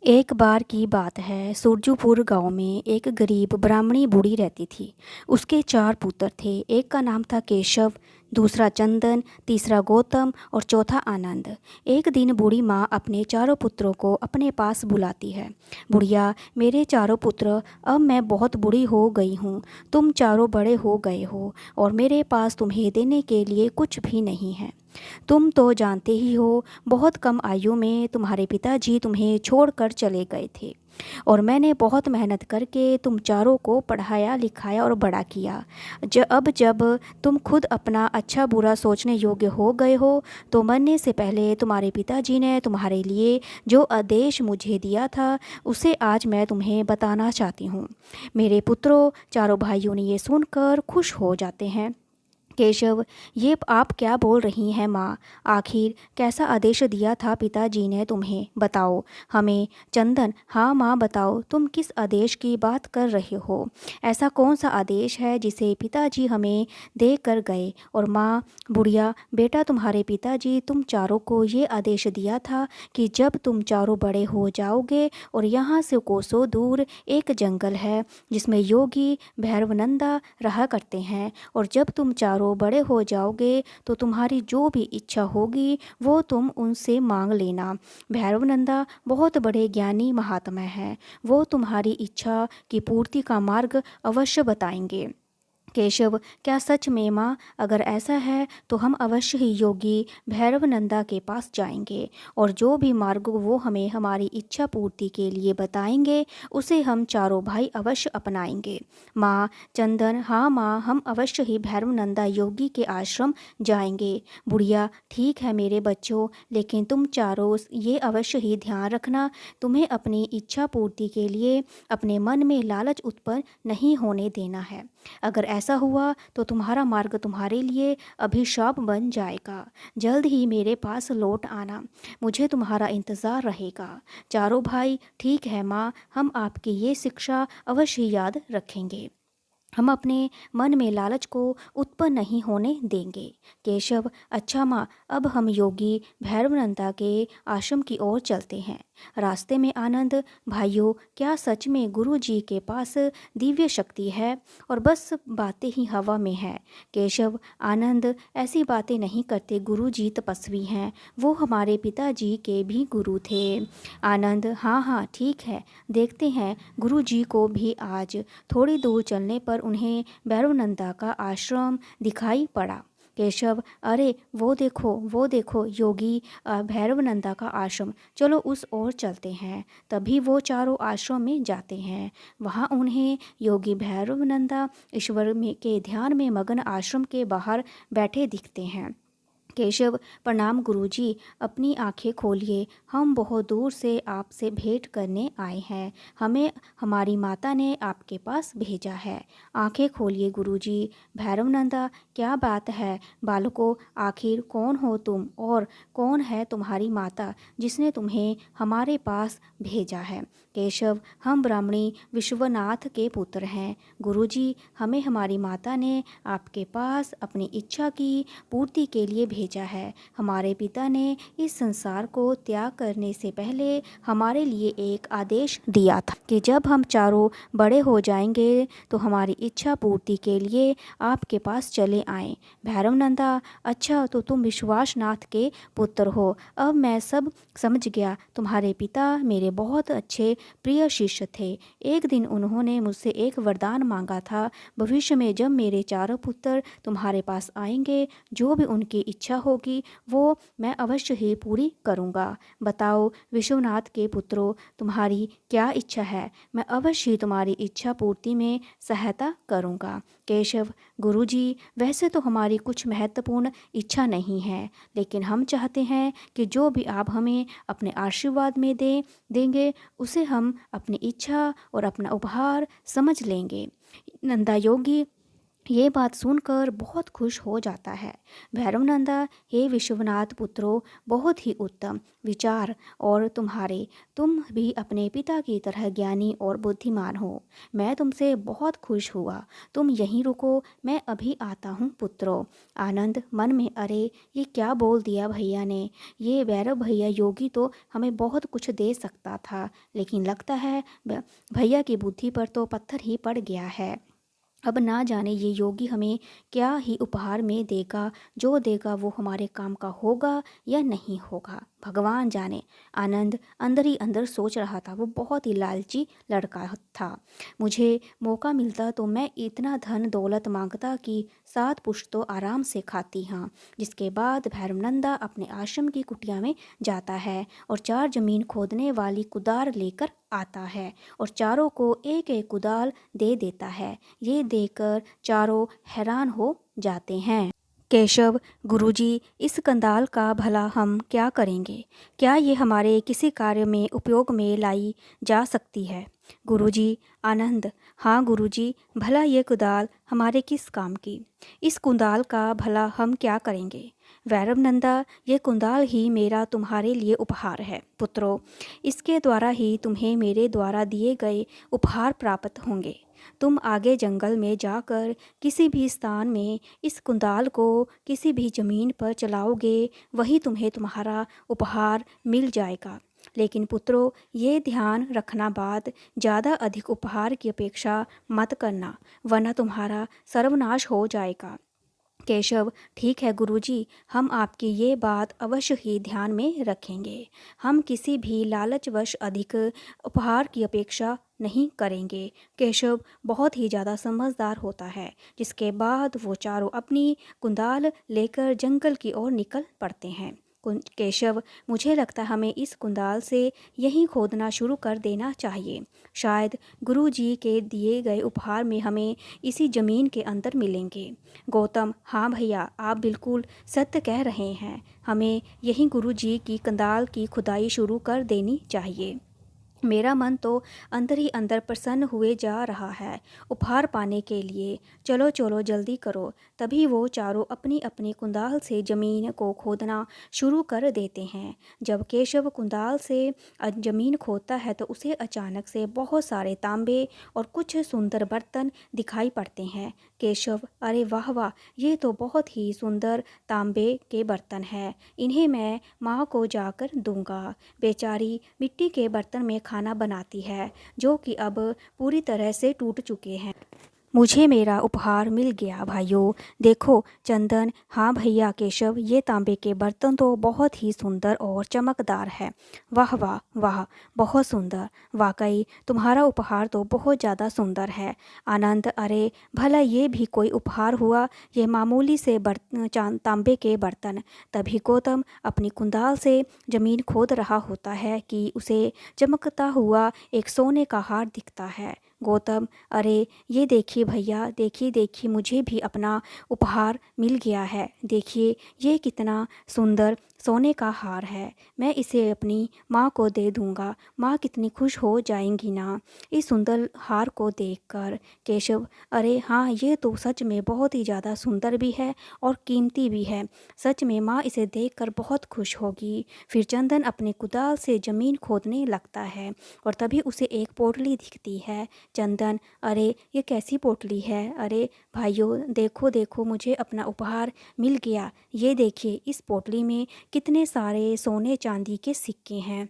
एक बार की बात है। सुरजूपुर गांव में एक गरीब ब्राह्मणी बूढ़ी रहती थी। उसके 4 पुत्र थे। एक का नाम था केशव, दूसरा चंदन, तीसरा गौतम और चौथा आनंद। एक दिन बूढ़ी माँ अपने 4 पुत्रों को अपने पास बुलाती है। बुढ़िया, मेरे 4 पुत्र, अब मैं बहुत बूढ़ी हो गई हूँ। तुम चारों बड़े हो गए हो और मेरे पास तुम्हें देने के लिए कुछ भी नहीं है। तुम तो जानते ही हो, बहुत कम आयु में तुम्हारे पिताजी तुम्हें छोड़कर चले गए थे और मैंने बहुत मेहनत करके तुम चारों को पढ़ाया लिखाया और बड़ा किया। अब जब तुम खुद अपना अच्छा बुरा सोचने योग्य हो गए हो, तो मरने से पहले तुम्हारे पिताजी ने तुम्हारे लिए जो आदेश मुझे दिया था, उसे आज मैं तुम्हें बताना चाहती हूँ। मेरे पुत्रों, चारों भाइयों ने ये सुनकर खुश हो जाते हैं। केशव, ये आप क्या बोल रही हैं माँ? आखिर कैसा आदेश दिया था पिताजी ने तुम्हें, बताओ हमें। चंदन, हाँ माँ बताओ, तुम किस आदेश की बात कर रहे हो? ऐसा कौन सा आदेश है जिसे पिताजी हमें दे कर गए? और माँ बुढ़िया, बेटा तुम्हारे पिताजी तुम चारों को ये आदेश दिया था कि जब तुम चारों बड़े हो जाओगे और यहाँ से कोसों दूर एक जंगल है जिसमें योगी भैरवनंदा रहा करते हैं, और जब तुम चारों बड़े हो जाओगे तो तुम्हारी जो भी इच्छा होगी वो तुम उनसे मांग लेना। भैरवनंदा बहुत बड़े ज्ञानी महात्मा हैं। वो तुम्हारी इच्छा की पूर्ति का मार्ग अवश्य बताएंगे। केशव, क्या सच में माँ? अगर ऐसा है तो हम अवश्य ही योगी भैरवनंदा के पास जाएंगे और जो भी मार्ग वो हमें हमारी इच्छा पूर्ति के लिए बताएंगे उसे हम चारों भाई अवश्य अपनाएंगे। माँ चंदन, हाँ माँ, हम अवश्य ही भैरवनंदा योगी के आश्रम जाएंगे। बुढ़िया, ठीक है मेरे बच्चों, लेकिन तुम चारों ये अवश्य ही ध्यान रखना, तुम्हें अपनी इच्छा पूर्ति के लिए अपने मन में लालच उत्पन्न नहीं होने देना है। अगर ऐसा हुआ तो तुम्हारा मार्ग तुम्हारे लिए अभिशाप बन जाएगा। जल्द ही मेरे पास लौट आना, मुझे तुम्हारा इंतज़ार रहेगा। चारों भाई, ठीक है माँ, हम आपकी ये शिक्षा अवश्य याद रखेंगे। हम अपने मन में लालच को उत्पन्न नहीं होने देंगे। केशव, अच्छा माँ, अब हम योगी भैरवनंदा के आश्रम की ओर चलते हैं। रास्ते में आनंद, भाइयों, क्या सच में गुरु जी के पास दिव्य शक्ति है और बस बातें ही हवा में है? केशव, आनंद, ऐसी बातें नहीं करते। गुरु जी तपस्वी हैं, वो हमारे पिताजी के भी गुरु थे। आनंद, हाँ हाँ ठीक है, देखते हैं। गुरु जी को भी आज थोड़ी दूर चलने पर उन्हें भैरवनंदा का आश्रम दिखाई पड़ा। केशव, अरे वो देखो योगी भैरवनंदा का आश्रम, चलो उस ओर चलते हैं। तभी वो चारों आश्रम में जाते हैं। वहाँ उन्हें योगी भैरवनंदा ईश्वर में के ध्यान में मगन आश्रम के बाहर बैठे दिखते हैं। केशव, प्रणाम गुरुजी, अपनी आंखें खोलिए, हम बहुत दूर से आपसे भेंट करने आए हैं। हमें हमारी माता ने आपके पास भेजा है। आंखें खोलिए गुरुजी। भैरवनंदा, क्या बात है बालकों, आखिर कौन हो तुम और कौन है तुम्हारी माता जिसने तुम्हें हमारे पास भेजा है? केशव, हम ब्राह्मणी विश्वनाथ के पुत्र हैं गुरुजी। हमें हमारी माता ने आपके पास अपनी इच्छा की पूर्ति के लिए भेजा है। हमारे पिता ने इस संसार को त्याग करने से पहले हमारे लिए एक आदेश दिया था कि जब हम चारों बड़े हो जाएंगे तो हमारी इच्छा पूर्ति के लिए आपके पास चले आएं। भैरवनंदा, अच्छा तो तुम विश्वासनाथ के पुत्र हो। अब मैं सब समझ गया। तुम्हारे पिता मेरे बहुत अच्छे प्रिय शिष्य थे। एक दिन उन्होंने मुझसे एक वरदान मांगा था, भविष्य में जब मेरे चारों पुत्र तुम्हारे पास आएंगे, जो भी उनकी इच्छा होगी वो मैं अवश्य ही पूरी करूँगा। बताओ विश्वनाथ के पुत्रों, तुम्हारी क्या इच्छा है? मैं अवश्य ही तुम्हारी इच्छा पूर्ति में सहायता करूँगा। केशव, गुरुजी, वैसे तो हमारी कुछ महत्वपूर्ण इच्छा नहीं है, लेकिन हम चाहते हैं कि जो भी आप हमें अपने आशीर्वाद में देंगे उसे हम अपनी इच्छा और अपना उपहार समझ लेंगे। नंदा योगी ये बात सुनकर बहुत खुश हो जाता है। भैरवनंदा, हे विश्वनाथ पुत्रों, बहुत ही उत्तम विचार और तुम्हारे। तुम भी अपने पिता की तरह ज्ञानी और बुद्धिमान हो। मैं तुमसे बहुत खुश हुआ। तुम यहीं रुको, मैं अभी आता हूँ पुत्रों। आनंद मन में, अरे ये क्या बोल दिया भैया ने। ये भैरव भैया योगी तो हमें बहुत कुछ दे सकता था, लेकिन लगता है भैया की बुद्धि पर तो पत्थर ही पड़ गया है। अब ना जाने ये योगी हमें क्या ही उपहार में देगा। जो देगा वो हमारे काम का होगा या नहीं होगा, भगवान जाने। आनंद अंदर ही अंदर सोच रहा था। वो बहुत ही लालची लड़का था। मुझे मौका मिलता तो मैं इतना धन दौलत मांगता कि 7 पुष्ट तो आराम से खाती। हाँ। जिसके बाद भैरवनंदा अपने आश्रम की कुटिया में जाता है और 4 जमीन खोदने वाली कुदार लेकर आता है और चारों को एक एक कुदाल दे देता है। ये देखकर चारों हैरान हो जाते हैं। केशव, गुरुजी, इस कंदाल का भला हम क्या करेंगे? क्या ये हमारे किसी कार्य में उपयोग में लाई जा सकती है? गुरुजी। आनंद, हाँ गुरुजी, भला ये कुदाल हमारे किस काम की? इस कुदाल का भला हम क्या करेंगे? वैरवनंदा, ये कुंदाल ही मेरा तुम्हारे लिए उपहार है पुत्रों। इसके द्वारा ही तुम्हें मेरे द्वारा दिए गए उपहार प्राप्त होंगे। तुम आगे जंगल में जाकर किसी भी स्थान में इस कुंदाल को किसी भी ज़मीन पर चलाओगे, वही तुम्हें तुम्हारा उपहार मिल जाएगा। लेकिन पुत्रों, ये ध्यान रखना, बात ज़्यादा अधिक उपहार की अपेक्षा मत करना, वरना तुम्हारा सर्वनाश हो जाएगा। केशव, ठीक है गुरुजी, हम आपकी ये बात अवश्य ही ध्यान में रखेंगे। हम किसी भी लालचवश अधिक उपहार की अपेक्षा नहीं करेंगे। केशव बहुत ही ज़्यादा समझदार होता है। जिसके बाद वो चारों अपनी कुंदाल लेकर जंगल की ओर निकल पड़ते हैं। केशव, मुझे लगता है हमें इस कुंदाल से यहीं खोदना शुरू कर देना चाहिए। शायद गुरुजी के दिए गए उपहार में हमें इसी ज़मीन के अंदर मिलेंगे। गौतम, हाँ भैया, आप बिल्कुल सत्य कह रहे हैं। हमें यहीं गुरुजी की कंदाल की खुदाई शुरू कर देनी चाहिए। मेरा मन तो अंदर ही अंदर प्रसन्न हुए जा रहा है उपहार पाने के लिए। चलो चलो जल्दी करो। तभी वो चारों अपनी अपनी कुंदाल से ज़मीन को खोदना शुरू कर देते हैं। जब केशव कुंदाल से ज़मीन खोदता है तो उसे अचानक से बहुत सारे तांबे और कुछ सुंदर बर्तन दिखाई पड़ते हैं। केशव, अरे वाह वाह, ये तो बहुत ही सुंदर तांबे के बर्तन हैं। इन्हें मैं माँ को जाकर दूंगा। बेचारी मिट्टी के बर्तन में खाना बनाती है, जो कि अब पूरी तरह से टूट चुके हैं। मुझे मेरा उपहार मिल गया भाइयों। देखो चंदन, हाँ भैया केशव, ये तांबे के बर्तन तो बहुत ही सुंदर और चमकदार है। वाह वाह वाह, बहुत सुंदर। वाकई तुम्हारा उपहार तो बहुत ज़्यादा सुंदर है। आनंद, अरे भला ये भी कोई उपहार हुआ? ये मामूली से तांबे के बर्तन। तभी गौतम अपनी कुंदाल से ज़मीन खोद रहा होता है कि उसे चमकता हुआ एक सोने का हार दिखता है। गौतम, अरे ये देखिए भैया, देखिए देखिए, मुझे भी अपना उपहार मिल गया है। देखिए ये कितना सुंदर सोने का हार है। मैं इसे अपनी माँ को दे दूँगा। माँ कितनी खुश हो जाएंगी ना इस सुंदर हार को देखकर। केशव, अरे हाँ, ये तो सच में बहुत ही ज़्यादा सुंदर भी है और कीमती भी है। सच में माँ इसे देखकर बहुत खुश होगी। फिर चंदन अपने कुदाल से ज़मीन खोदने लगता है और तभी उसे एक पोटली दिखती है। चंदन, अरे ये कैसी पोटली है? अरे भाइयों देखो देखो, मुझे अपना उपहार मिल गया। ये देखिए, इस पोटली में कितने सारे सोने चांदी के सिक्के हैं।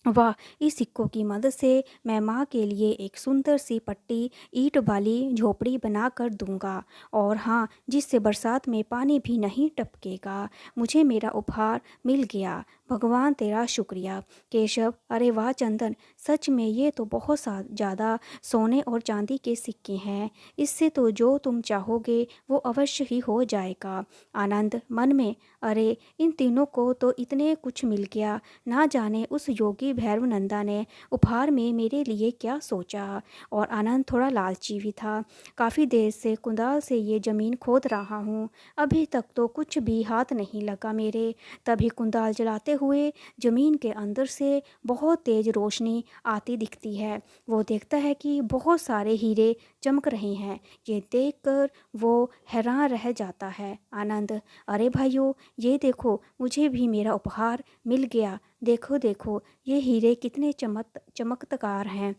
वाह, इस सिक्कों की मदद से मैं माँ के लिए एक सुंदर सी पट्टी ईंट वाली झोपड़ी बना कर दूंगा। और हाँ, जिससे बरसात में पानी भी नहीं टपकेगा। मुझे मेरा उपहार मिल गया। भगवान तेरा शुक्रिया। केशव, अरे वाह चंदन, सच में ये तो बहुत ज़्यादा सोने और चांदी के सिक्के हैं। इससे तो जो तुम चाहोगे वो अवश्य ही हो जाएगा। आनंद मन में, अरे इन तीनों को तो इतने कुछ मिल गया। ना जाने उस योगी भैरवनंदा ने उपहार में मेरे लिए क्या सोचा। और आनंद थोड़ा लालची भी था। काफ़ी देर से कुदाल से ये ज़मीन खोद रहा हूँ, अभी तक तो कुछ भी हाथ नहीं लगा मेरे। तभी कुदाल जलाते हुए ज़मीन के अंदर से बहुत तेज़ रोशनी आती दिखती है। वो देखता है कि बहुत सारे हीरे चमक रहे हैं। ये देखकर वो हैरान रह जाता है। आनंद, अरे भाइयों, ये देखो, मुझे भी मेरा उपहार मिल गया। देखो देखो, ये हीरे कितने चमत्कार हैं।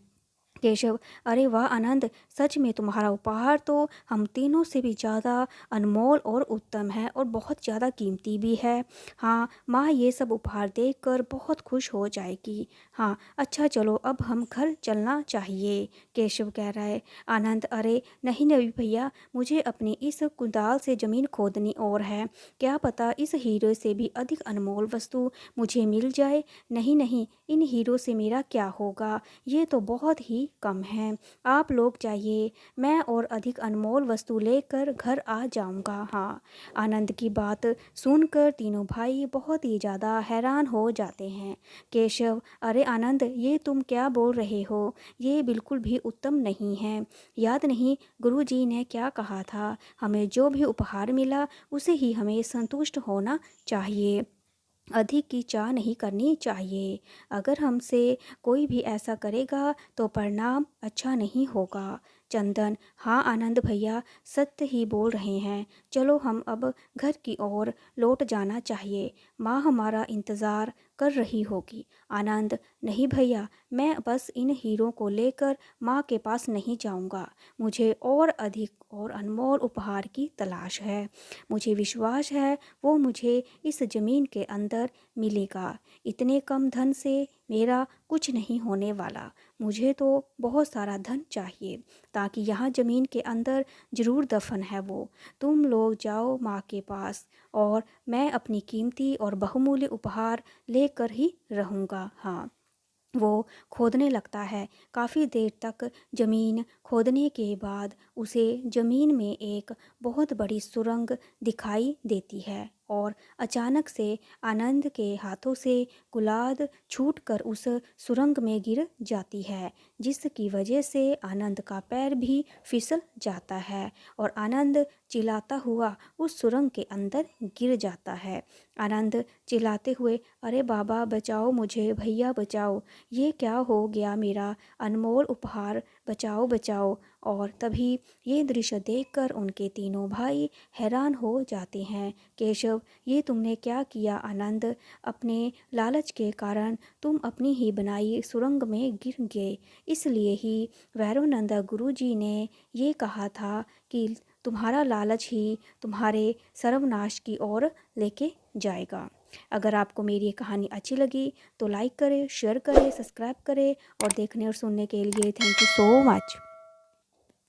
केशव, अरे वाह आनंद, सच में तुम्हारा उपहार तो हम तीनों से भी ज़्यादा अनमोल और उत्तम है और बहुत ज़्यादा कीमती भी है। हाँ, माँ ये सब उपहार देखकर बहुत खुश हो जाएगी। हाँ, अच्छा चलो अब हम घर चलना चाहिए। केशव कह रहा है। आनंद, अरे नहीं नहीं भैया, मुझे अपनी इस कुदाल से ज़मीन खोदनी और है। क्या पता इस हीरे से भी अधिक अनमोल वस्तु मुझे मिल जाए। नहीं नहीं, इन हीरों से मेरा क्या होगा, ये तो बहुत ही कम है। आप लोग जाइए, मैं और अधिक अनमोल वस्तु लेकर घर आ जाऊंगा। हाँ, आनंद की बात सुनकर तीनों भाई बहुत ही ज़्यादा हैरान हो जाते हैं। केशव, अरे आनंद, ये तुम क्या बोल रहे हो, ये बिल्कुल भी उत्तम नहीं है। याद नहीं गुरुजी ने क्या कहा था, हमें जो भी उपहार मिला उसे ही हमें संतुष्ट होना चाहिए, अधिक की चाह नहीं करनी चाहिए। अगर हमसे कोई भी ऐसा करेगा तो परिणाम अच्छा नहीं होगा। चंदन, हाँ आनंद भैया सत्य ही बोल रहे हैं। चलो हम अब घर की ओर लौट जाना चाहिए, माँ हमारा इंतज़ार कर रही होगी। आनंद, नहीं भैया, मैं बस इन हीरों को लेकर माँ के पास नहीं जाऊँगा। मुझे और अधिक और अनमोल उपहार की तलाश है। मुझे विश्वास है वो मुझे इस ज़मीन के अंदर मिलेगा। इतने कम धन से मेरा कुछ नहीं होने वाला। मुझे तो बहुत सारा धन चाहिए, ताकि यहाँ ज़मीन के अंदर ज़रूर दफन है वो। तुम लोग जाओ माँ के पास और मैं अपनी कीमती और बहुमूल्य उपहार लेकर ही रहूँगा। हाँ, वो खोदने लगता है। काफ़ी देर तक ज़मीन खोदने के बाद उसे ज़मीन में एक बहुत बड़ी सुरंग दिखाई देती है और अचानक से आनंद के हाथों से कुल्हाड़ छूटकर उस सुरंग में गिर जाती है, जिसकी वजह से आनंद का पैर भी फिसल जाता है और आनंद चिल्लाता हुआ उस सुरंग के अंदर गिर जाता है। आनंद चिल्लाते हुए, अरे बाबा बचाओ मुझे, भैया बचाओ, ये क्या हो गया मेरा अनमोल उपहार, बचाओ बचाओ। और तभी ये दृश्य देखकर उनके तीनों भाई हैरान हो जाते हैं। केशव, ये तुमने क्या किया आनंद, अपने लालच के कारण तुम अपनी ही बनाई सुरंग में गिर गए। इसलिए ही वैरोनंदा गुरुजी ने ये कहा था कि तुम्हारा लालच ही तुम्हारे सर्वनाश की ओर लेके जाएगा। अगर आपको मेरी ये कहानी अच्छी लगी तो लाइक करें, शेयर करें, सब्सक्राइब करें और देखने और सुनने के लिए थैंक यू सो मच।